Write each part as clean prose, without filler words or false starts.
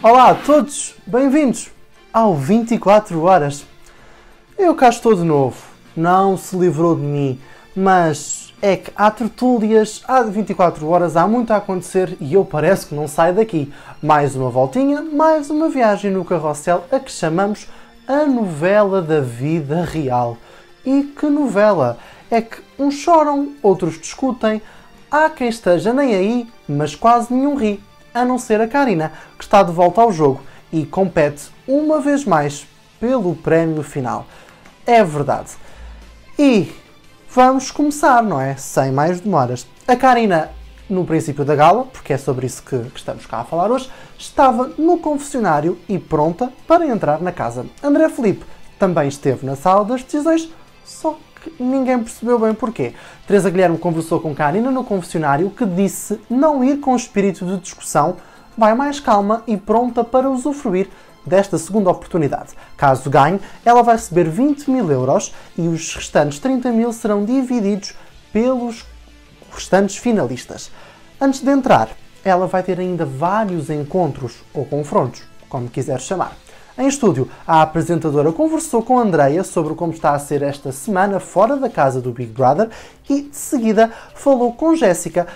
Olá a todos, bem-vindos ao 24 Horas. Eu cá estou de novo, não se livrou de mim, mas é que há tertúlias, há 24 horas, há muito a acontecer e eu parece que não saio daqui. Mais uma voltinha, mais uma viagem no carrossel a que chamamos a novela da vida real. E que novela? É que uns choram, outros discutem, há quem esteja nem aí, mas quase nenhum ri, a não ser a Karina, que está de volta ao jogo e compete uma vez mais pelo prémio final. É verdade. E vamos começar, não é? Sem mais demoras. A Karina, no princípio da gala, porque é sobre isso que estamos cá a falar hoje, estava no confessionário e pronta para entrar na casa. André Filipe também esteve na sala das decisões, só que ninguém percebeu bem porquê. Teresa Guilherme conversou com Karina no confessionário, que disse não ir com espírito de discussão, vai mais calma e pronta para usufruir desta segunda oportunidade. Caso ganhe, ela vai receber 20 mil euros e os restantes 30 mil serão divididos pelos restantes finalistas. Antes de entrar, ela vai ter ainda vários encontros ou confrontos, como quiser chamar. Em estúdio, a apresentadora conversou com Andreia sobre como está a ser esta semana fora da casa do Big Brother e, de seguida, falou com Jéssica.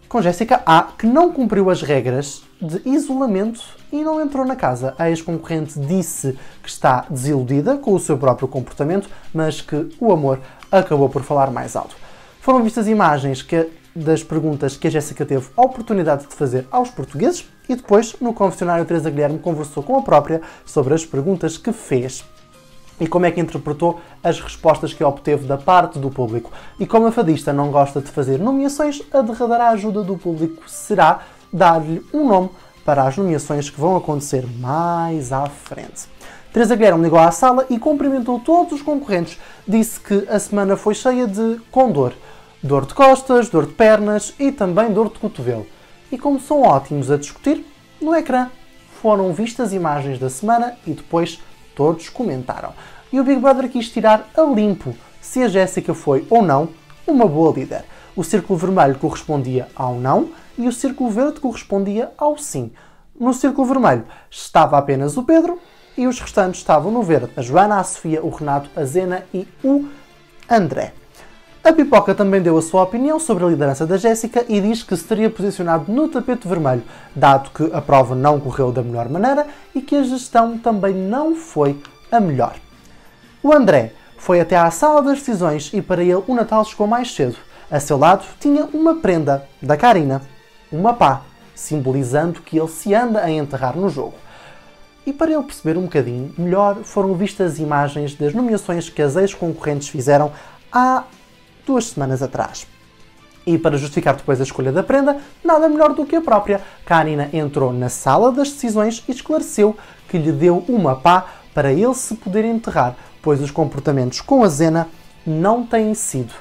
Com Jéssica A, que não cumpriu as regras de isolamento e não entrou na casa. A ex-concorrente disse que está desiludida com o seu próprio comportamento, mas que o amor acabou por falar mais alto. Foram vistas imagens das perguntas que a Jéssica teve a oportunidade de fazer aos portugueses e depois, no confessionário, Teresa Guilherme conversou com a própria sobre as perguntas que fez e como é que interpretou as respostas que obteve da parte do público. E como a fadista não gosta de fazer nomeações, a derradeira ajuda do público será dar-lhe um nome para as nomeações que vão acontecer mais à frente. Teresa Guilherme ligou à sala e cumprimentou todos os concorrentes. Disse que a semana foi cheia com dor. Dor de costas, dor de pernas e também dor de cotovelo. E como são ótimos a discutir, no ecrã foram vistas imagens da semana e depois todos comentaram. E o Big Brother quis tirar a limpo se a Jéssica foi ou não uma boa líder. O círculo vermelho correspondia ao não e o círculo verde correspondia ao sim. No círculo vermelho estava apenas o Pedro e os restantes estavam no verde: a Joana, a Sofia, o Renato, a Zena e o André. A Pipoca também deu a sua opinião sobre a liderança da Jéssica e diz que se teria posicionado no tapete vermelho, dado que a prova não correu da melhor maneira e que a gestão também não foi a melhor. O André foi até à sala das decisões e para ele o Natal chegou mais cedo. A seu lado tinha uma prenda da Karina, uma pá, simbolizando que ele se anda a enterrar no jogo. E para ele perceber um bocadinho melhor, foram vistas imagens das nomeações que as ex-concorrentes fizeram há 2 semanas atrás. E para justificar depois a escolha da prenda, nada melhor do que a própria. Karina entrou na sala das decisões e esclareceu que lhe deu uma pá para ele se poder enterrar, pois os comportamentos com a Zena não têm sido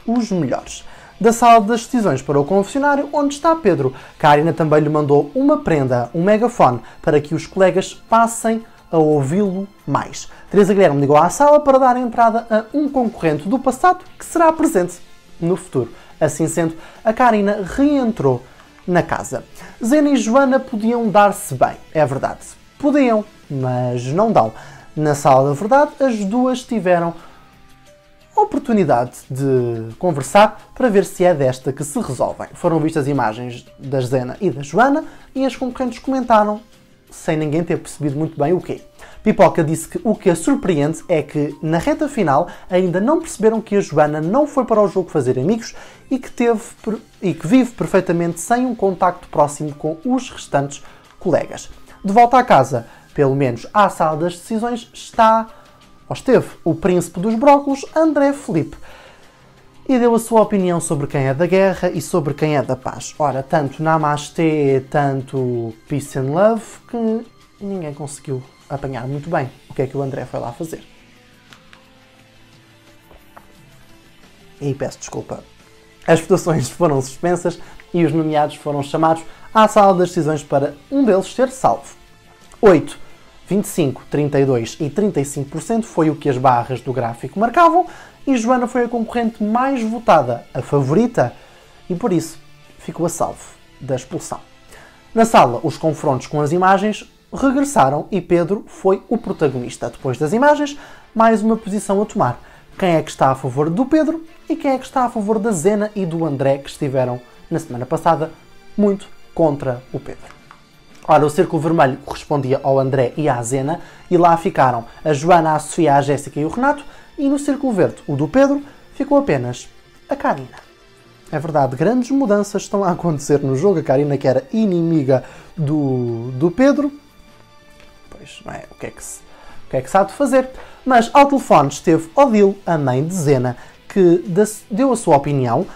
os melhores. Da sala das decisões para o confessionário, onde está Pedro, Karina também lhe mandou uma prenda, um megafone, para que os colegas passem a ouvi-lo mais. Teresa Guilherme ligou à sala para dar entrada a um concorrente do passado que será presente no futuro. Assim sendo, a Karina reentrou na casa. Zena e Joana podiam dar-se bem, é verdade. Podiam, mas não dão. Na sala da verdade, as duas tiveram a oportunidade de conversar para ver se é desta que se resolvem. Foram vistas imagens da Zena e da Joana e as concorrentes comentaram sem ninguém ter percebido muito bem o quê. Pipoca disse que o que a surpreende é que, na reta final, ainda não perceberam que a Joana não foi para o jogo fazer amigos e que vive perfeitamente sem um contacto próximo com os restantes colegas. De volta à casa, pelo menos à sala das decisões, esteve o príncipe dos brócolos, André Filipe, e deu a sua opinião sobre quem é da guerra e sobre quem é da paz. Ora, tanto Namastê, tanto Peace and Love, que ninguém conseguiu apanhar muito bem o que é que o André foi lá fazer. E peço desculpa. As votações foram suspensas e os nomeados foram chamados à sala das decisões para um deles ser salvo. 8, 25, 32 e 35% foi o que as barras do gráfico marcavam, e Joana foi a concorrente mais votada, a favorita, e por isso ficou a salvo da expulsão. Na sala, os confrontos com as imagens regressaram e Pedro foi o protagonista. Depois das imagens, mais uma posição a tomar. Quem é que está a favor do Pedro e quem é que está a favor da Zena e do André, que estiveram, na semana passada, muito contra o Pedro. Ora, o círculo vermelho correspondia ao André e à Zena, e lá ficaram a Joana, a Sofia, a Jéssica e o Renato, e no círculo verde, o do Pedro, ficou apenas a Karina. É verdade, grandes mudanças estão a acontecer no jogo. A Karina, que era inimiga do Pedro, pois não é, o que é que se há de fazer? Mas ao telefone esteve Odile, a mãe de Zena, que deu a sua opinião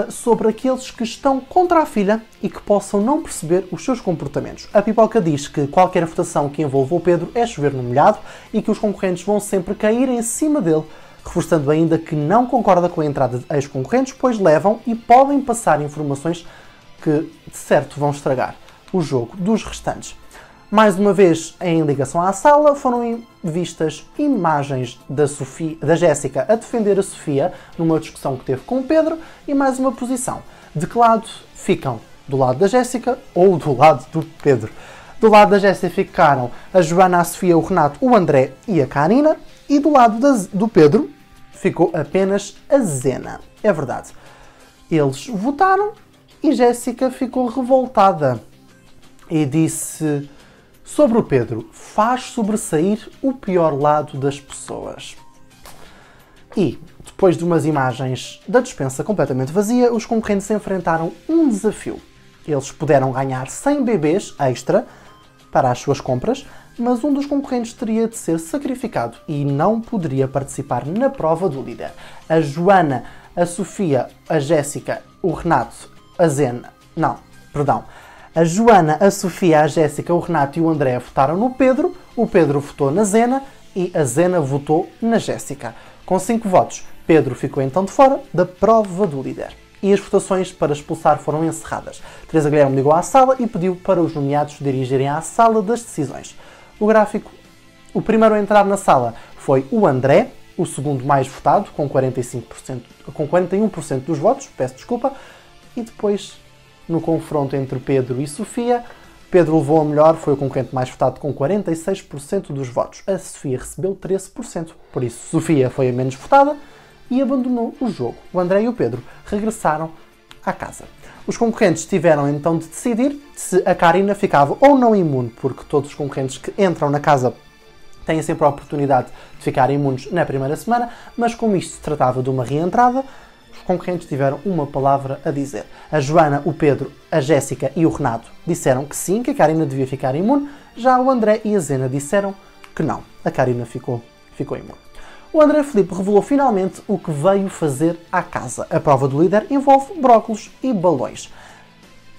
sobre aqueles que estão contra a filha e que possam não perceber os seus comportamentos. A Pipoca diz que qualquer votação que envolva o Pedro é chover no molhado e que os concorrentes vão sempre cair em cima dele, reforçando ainda que não concorda com a entrada de ex-concorrentes, pois levam e podem passar informações que, de certo, vão estragar o jogo dos restantes. Mais uma vez, em ligação à sala, foram vistas imagens da Jéssica a defender a Sofia numa discussão que teve com o Pedro e mais uma posição. De que lado ficam? Do lado da Jéssica ou do lado do Pedro? Do lado da Jéssica ficaram a Joana, a Sofia, o Renato, o André e a Karina, e do lado do Pedro ficou apenas a Zena. É verdade. Eles votaram e Jéssica ficou revoltada e disse sobre o Pedro: faz sobressair o pior lado das pessoas. E, depois de umas imagens da despensa completamente vazia, os concorrentes enfrentaram um desafio. Eles puderam ganhar 100 bebês extra para as suas compras, mas um dos concorrentes teria de ser sacrificado e não poderia participar na prova do líder. A Joana, a Sofia, a Jéssica, o Renato, a Zena... Não, perdão. A Joana, a Sofia, a Jéssica, o Renato e o André votaram no Pedro, o Pedro votou na Zena e a Zena votou na Jéssica. Com 5 votos, Pedro ficou então de fora da prova do líder. E as votações para expulsar foram encerradas. Teresa Guilherme ligou à sala e pediu para os nomeados dirigirem à sala das decisões. O gráfico, o primeiro a entrar na sala foi o André, o segundo mais votado, com 41% dos votos, peço desculpa, e depois, no confronto entre Pedro e Sofia, Pedro levou a melhor, foi o concorrente mais votado com 46% dos votos. A Sofia recebeu 13%, por isso Sofia foi a menos votada e abandonou o jogo. O André e o Pedro regressaram à casa. Os concorrentes tiveram então de decidir se a Karina ficava ou não imune, porque todos os concorrentes que entram na casa têm sempre a oportunidade de ficar imunes na primeira semana, mas como isto se tratava de uma reentrada, os concorrentes tiveram uma palavra a dizer. A Joana, o Pedro, a Jéssica e o Renato disseram que sim, que a Karina devia ficar imune, já o André e a Zena disseram que não, a Karina ficou imune. O André Filipe revelou finalmente o que veio fazer à casa. A prova do líder envolve brócolos e balões.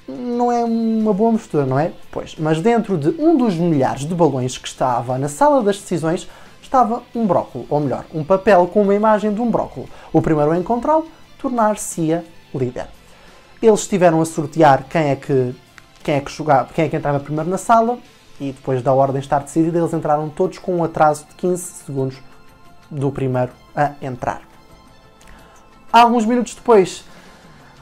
Não é uma boa mistura, não é? Pois, mas dentro de um dos milhares de balões que estava na sala das decisões estava um brócolo, ou melhor, um papel com uma imagem de um brócolo. O primeiro a encontrá-lo tornar-se-ia líder. Eles estiveram a sortear quem é que entrava primeiro na sala e depois da ordem estar decidida, eles entraram todos com um atraso de 15 segundos do primeiro a entrar. Alguns minutos depois,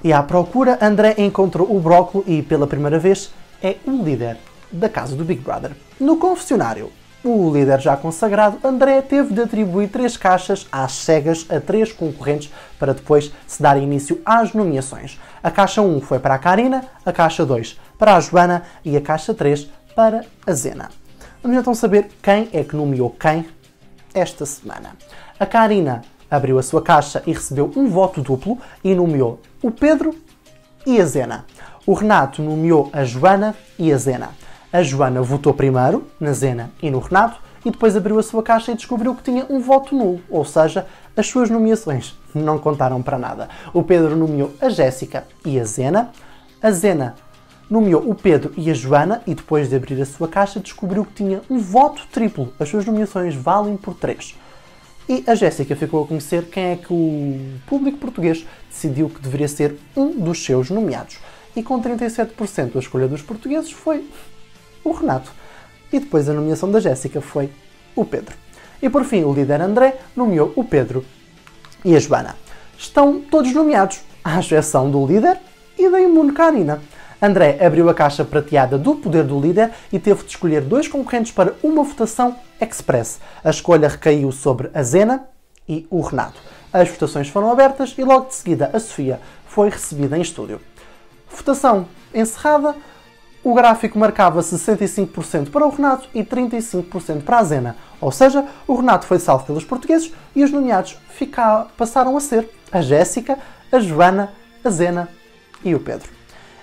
e à procura, André encontrou o brócolo e, pela primeira vez, é o líder da casa do Big Brother. No confessionário, o líder já consagrado, André teve de atribuir 3 caixas às cegas a 3 concorrentes para depois se dar início às nomeações. A caixa 1 foi para a Karina, a caixa 2 para a Joana e a caixa 3 para a Zena. Vamos então saber quem é que nomeou quem esta semana. A Karina abriu a sua caixa e recebeu um voto duplo e nomeou o Pedro e a Zena. O Renato nomeou a Joana e a Zena. A Joana votou primeiro na Zena e no Renato e depois abriu a sua caixa e descobriu que tinha um voto nulo, ou seja, as suas nomeações não contaram para nada. O Pedro nomeou a Jéssica e a Zena nomeou o Pedro e a Joana e depois de abrir a sua caixa descobriu que tinha um voto triplo. As suas nomeações valem por 3. E a Jéssica ficou a conhecer quem é que o público português decidiu que deveria ser um dos seus nomeados. E com 37% a escolha dos portugueses foi o Renato. E depois a nomeação da Jéssica foi o Pedro. E por fim o líder André nomeou o Pedro e a Joana. Estão todos nomeados, à exceção do líder e da imune Karina. André abriu a caixa prateada do Poder do Líder e teve de escolher 2 concorrentes para uma votação express. A escolha recaiu sobre a Zena e o Renato. As votações foram abertas e logo de seguida a Sofia foi recebida em estúdio. Votação encerrada, o gráfico marcava 65% para o Renato e 35% para a Zena. Ou seja, o Renato foi salvo pelos portugueses e os nomeados passaram a ser a Jéssica, a Joana, a Zena e o Pedro.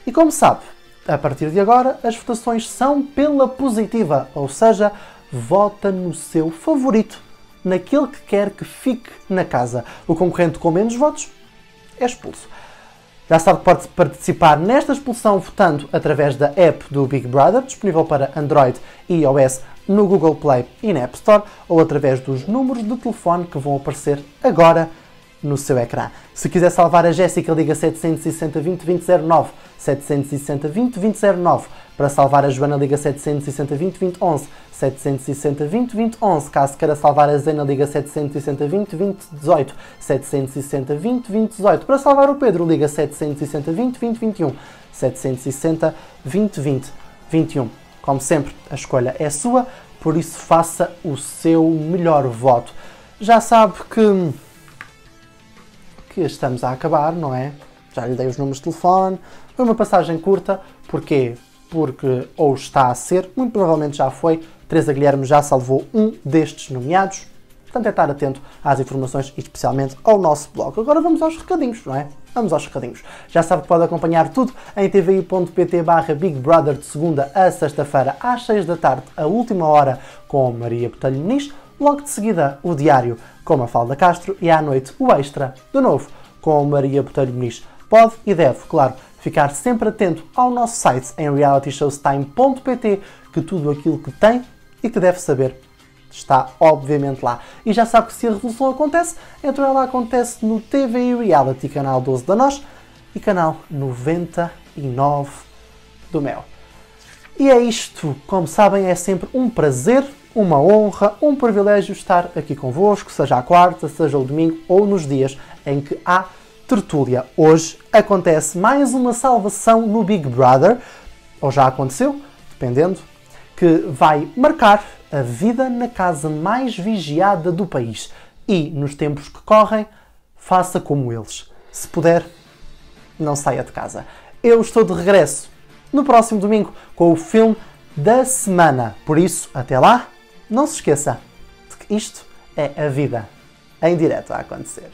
E como sabe, a partir de agora as votações são pela positiva, ou seja, vota no seu favorito, naquele que quer que fique na casa. O concorrente com menos votos é expulso. Já sabe que pode participar nesta expulsão votando através da app do Big Brother, disponível para Android e iOS no Google Play e na App Store, ou através dos números de telefone que vão aparecer agora no seu ecrã. Se quiser salvar a Jéssica, liga 760 20 20 09, 760 20 20 09. Para salvar a Joana, liga 760 20 20 11, 760 20 20 11. Caso queira salvar a Zena, liga 760 20 20 18, 760 20 20 18. Para salvar o Pedro, liga 760 20 20 21, 760 20 20 21. Como sempre, a escolha é sua, por isso faça o seu melhor voto. Já sabe que estamos a acabar, não é? Já lhe dei os números de telefone. Foi uma passagem curta. Porquê? Porque ou está a ser, muito provavelmente já foi, Teresa Guilherme já salvou um destes nomeados. Portanto, é estar atento às informações e especialmente ao nosso blog. Agora vamos aos recadinhos, não é? Vamos aos recadinhos. Já sabe que pode acompanhar tudo em tvi.pt/Big Brother de segunda a sexta-feira às 6 da tarde, a última hora, com Maria Botelho Muniz. Logo de seguida, o Diário com Mafalda Castro e à noite o Extra, de novo, com Maria Botelho Muniz. Pode e deve, claro, ficar sempre atento ao nosso site em realityshowstime.pt, que tudo aquilo que tem e que deve saber está obviamente lá. E já sabe que se a revolução acontece, então ela acontece no TVI Reality, canal 12 da NOS e canal 99 do Mel. E é isto, como sabem, é sempre um prazer, uma honra, um privilégio estar aqui convosco, seja à quarta, seja ao domingo ou nos dias em que há tertúlia. Hoje acontece mais uma salvação no Big Brother, ou já aconteceu, dependendo, que vai marcar a vida na casa mais vigiada do país. E, nos tempos que correm, faça como eles. Se puder, não saia de casa. Eu estou de regresso no próximo domingo com o filme da semana. Por isso, até lá, não se esqueça de que isto é a vida em direto a acontecer.